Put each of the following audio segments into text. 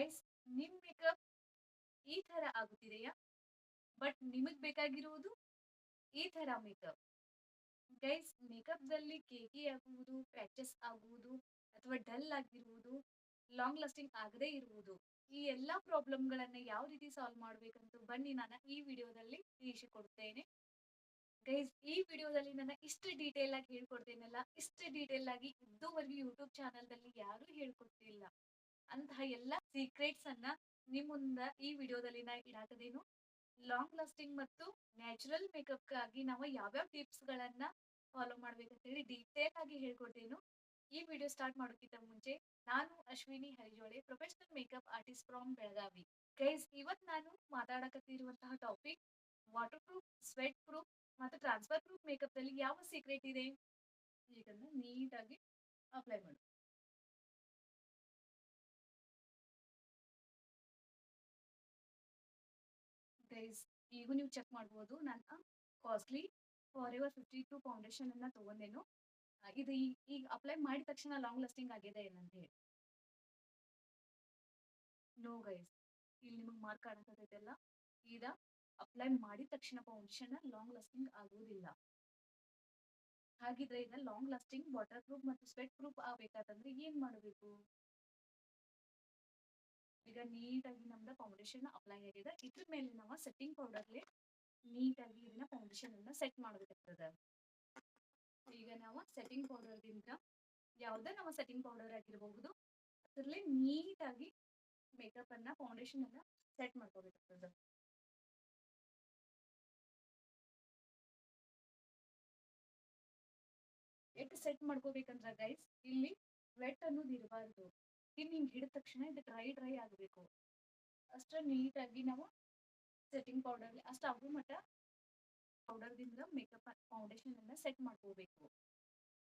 Guys, ನಿಮ್ makeup ಈ ತರ ಆಗುತ್ತಿದೆಯಾ? ಬಟ್ ನಿಮಗ್ ಬೇಕಾಗಿರುವುದು ಈ ತರ ಮೇಕಪ್. ಗೈಸ್, ಮೇಕಪ್‌ದಲ್ಲಿ ಕೇಕಿ ಆಗುವುದು, ಪ್ಯಾಚಸ್ ಆಗುವುದು ಅಥವಾ ಡಲ್ ಆಗಿರುವುದು, ಲಾಂಗ್ ಲಾಸ್ಟಿಂಗ್ ಆಗದೇ ಇರುವುದು, ಈ ಎಲ್ಲಾ ಪ್ರಾಬ್ಲಮ್‌ಗಳನ್ನ ಯಾವ ರೀತಿ ಸಾಲ್ವ್ ಮಾಡ್ಬೇಕಂತ ಬನ್ನಿ ನಾನು ಈ ವಿಡಿಯೋದಲ್ಲಿ ತಿಳಿಸಿಕೊಡುತ್ತೇನೆ. ಗೈಸ್, ಈ ವಿಡಿಯೋದಲ್ಲಿ ನಾನು ಇಷ್ಟು ಡೀಟೇಲ್ ಆಗಿ ಹೇಳ್ಕೊಡ್ತೇನಲ್ಲ, ಇಷ್ಟು ಡೀಟೇಲ್ ಆಗಿ ಇದುವರೆಗೂ ಯೂಟ್ಯೂಬ್ ಚಾನಲ್‌ದಲ್ಲಿ ಯಾರೂ ಹೇಳ್ಕೊಟ್ಟಿಲ್ಲ. ಅಂತಹ ಎಲ್ಲ ಸೀಕ್ರೆಟ್ಸ್ ಅನ್ನ ನಿಮ್ ಮುಂದ ಈ ವಿಡಿಯೋದಲ್ಲಿ ನಾ ಇಡಾಕದೇನು. ಲಾಂಗ್ ಲಾಸ್ಟಿಂಗ್ ಮತ್ತು ನ್ಯಾಚುರಲ್ ಮೇಕಪ್‌ಗಾಗಿ ನಾವು ಯಾವ್ಯಾವ ಟಿಪ್ಸ್‌ಗಳನ್ನ ಫಾಲೋ ಮಾಡ್ಬೇಕಂತ ಹೇಳಿ ಡೀಟೇಲ್ ಆಗಿ ಹೇಳ್ಕೊಡ್ತೇನು. ಈ ವಿಡಿಯೋ ಸ್ಟಾರ್ಟ್ ಮಾಡೋಕ್ಕಿಂತ ಮುಂಚೆ ನಾನು Ashwini Harijole, professional makeup artist from Belagavi. Guys, ಇವತ್ತು ನಾನು ಮಾತಾಡಕತ್ತಿರುವಂತಹ topic waterproof, sweatproof ಮತ್ತು ಟ್ರಾನ್ಸ್ಫರ್ ಪ್ರೂಫ್ ಮೇಕಪ್‌ದಲ್ಲಿ ಯಾವ ಸೀಕ್ರೆಟ್ ಇದೆ? ಈಗನ್ನ ನೀಟಾಗಿ ಅಪ್ಲೈ ಮಾಡು. ಗೈಸ್, ಈಗ ನೀವು ಚೆಕ್ ಮಾಡ್ಬೋದು, ನನ್ನ ಕಾಸ್ಟ್ಲಿ ಫಾರೆವರ್ 52 ಫೌಂಡೇಶನ್ ಅನ್ನ ತಗೊಂಡೇನು. ಇದು ಈಗ ಅಪ್ಲೈ ಮಾಡಿದ ತಕ್ಷಣ ಲಾಂಗ್ ಲಾಸ್ಟಿಂಗ್ ಆಗಿದೆ ಏನಂತ ಹೇಳಿ. ನೋ ಗೈಸ್, ಇಲ್ಲಿ ನಿಮಗೆ ಮಾರ್ಕ್ ಕಾಣಕತ್ತೈತಲ್ಲ, ಈಗ ಅಪ್ಲೈ ಮಾಡಿದ ತಕ್ಷಣ ಫೌಂಡೇಶನ್ ಲಾಂಗ್ ಲಾಸ್ಟಿಂಗ್ ಆಗುವುದಿಲ್ಲ. ಹಾಗಿದ್ರೆ ಈಗ ಲಾಂಗ್ ಲಾಸ್ಟಿಂಗ್ ವಾಟರ್ ಪ್ರೂಫ್ ಮತ್ತು ಸ್ವೆಟ್ ಪ್ರೂಫ್ ಆಗ್ಬೇಕಾತಂದ್ರೆ ಏನ್ ಮಾಡಬೇಕು? ಈಗ ನೀಟಾಗಿ ನಮ್ದು ಫೌಂಡೇಶನ್ ಅಪ್ಲೈ ಆಗಿದೆ. ಇದ್ರ ಮೇಲೆ ನಾವು ಸೆಟ್ಟಿಂಗ್ ಪೌಡರ್ಲಿ ನೀಟಾಗಿ ಇದನ್ನ ಫೌಂಡೇಶನ್ ಅನ್ನ ಸೆಟ್ ಮಾಡಬೇಕಾಗ್ತದೆ. ಈಗ ನಾವು ಸೆಟ್ಟಿಂಗ್ ಪೌಡರ್ದಿಂದ ಯಾವುದೇ ನಾವು ಸೆಟ್ಟಿಂಗ್ ಪೌಡರ್ ಆಗಿರಬಹುದು, ಅದರಲ್ಲಿ ನೀಟಾಗಿ ಮೇಕಪ್ ಅನ್ನ ಫೌಂಡೇಶನ್ ಅನ್ನ ಸೆಟ್ ಮಾಡ್ಕೋಬೇಕಾಗ್ತದೆ. ಎಷ್ಟು ಸೆಟ್ ಮಾಡ್ಕೋಬೇಕಂದ್ರ ಗೈಸ್, ಇಲ್ಲಿ ವೆಟ್ ಅನ್ನೋದು ಇರಬಾರ್ದು. ಇಲ್ಲಿ ಹಿಂಗ್ ಹಿಡಿದ ತಕ್ಷಣ ಇದು ಡ್ರೈ ಡ್ರೈ ಆಗಬೇಕು. ಅಷ್ಟ ನೀಟಾಗಿ ನಾವು ಸೆಟ್ಟಿಂಗ್ ಪೌಡರ್ ಅಷ್ಟ ಆಗೋ ಮಟ್ಟ ಪೌಡರ್ದಿಂದ ಮೇಕಪ್ ಫೌಂಡೇಶನ್ ಅನ್ನ ಸೆಟ್ ಮಾಡ್ಕೋಬೇಕು.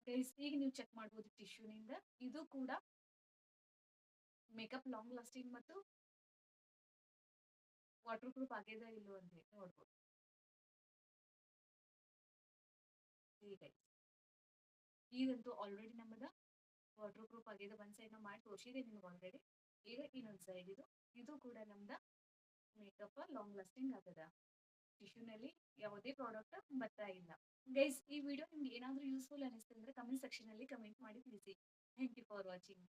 ಗೈಸ್, ಈಗ ನೀವು ಚೆಕ್ ಮಾಡ್ಬೋದು ಟಿಶ್ಯೂನಿಂದ, ಇದು ಕೂಡ ಮೇಕಪ್ ಲಾಂಗ್ ಲಾಸ್ಟಿಂಗ್ ಮತ್ತು ವಾಟರ್ ಪ್ರೂಫ್ ಆಗ್ಯದ ಇಲ್ಲೋ ಅಂತ ಹೇಳಿ ನೋಡ್ಬೋದು. ಈಗ ಇದಂತೂ ಆಲ್ರೆಡಿ ನಮ್ಮದ ವಾಟರ್ ಪ್ರೂಫ್ ಆಗಿದೆ. ಒಂದ್ ಸೈಡ್ ನಾವು ಮಾಡಿ ತೋರಿಸಿದೆ ನಿಮ್ಗೆ ಆಲ್ರೆಡಿ. ಈಗ ಇನ್ನೊಂದ್ ಸೈಡ್ ಇದು ಕೂಡ ನಮ್ದ ಮೇಕಪ್ ಲಾಂಗ್ ಲಾಸ್ಟಿಂಗ್ ಆಗದ. ಟಿಶ್ಯೂನಲ್ಲಿ ಯಾವುದೇ ಪ್ರಾಡಕ್ಟ್ ಬರ್ತಾ ಇಲ್ಲ. ಗೈಸ್, ಈ ವಿಡಿಯೋ ನಿಮ್ಗೆ ಏನಾದ್ರೂ ಯೂಸ್ಫುಲ್ ಅನಿಸ್ತಂದ್ರೆ ಕಮೆಂಟ್ ಸೆಕ್ಷನ್ ಅಲ್ಲಿ ಕಮೆಂಟ್ ಮಾಡಿ ತಿಳಿಸಿ. Thank you for watching.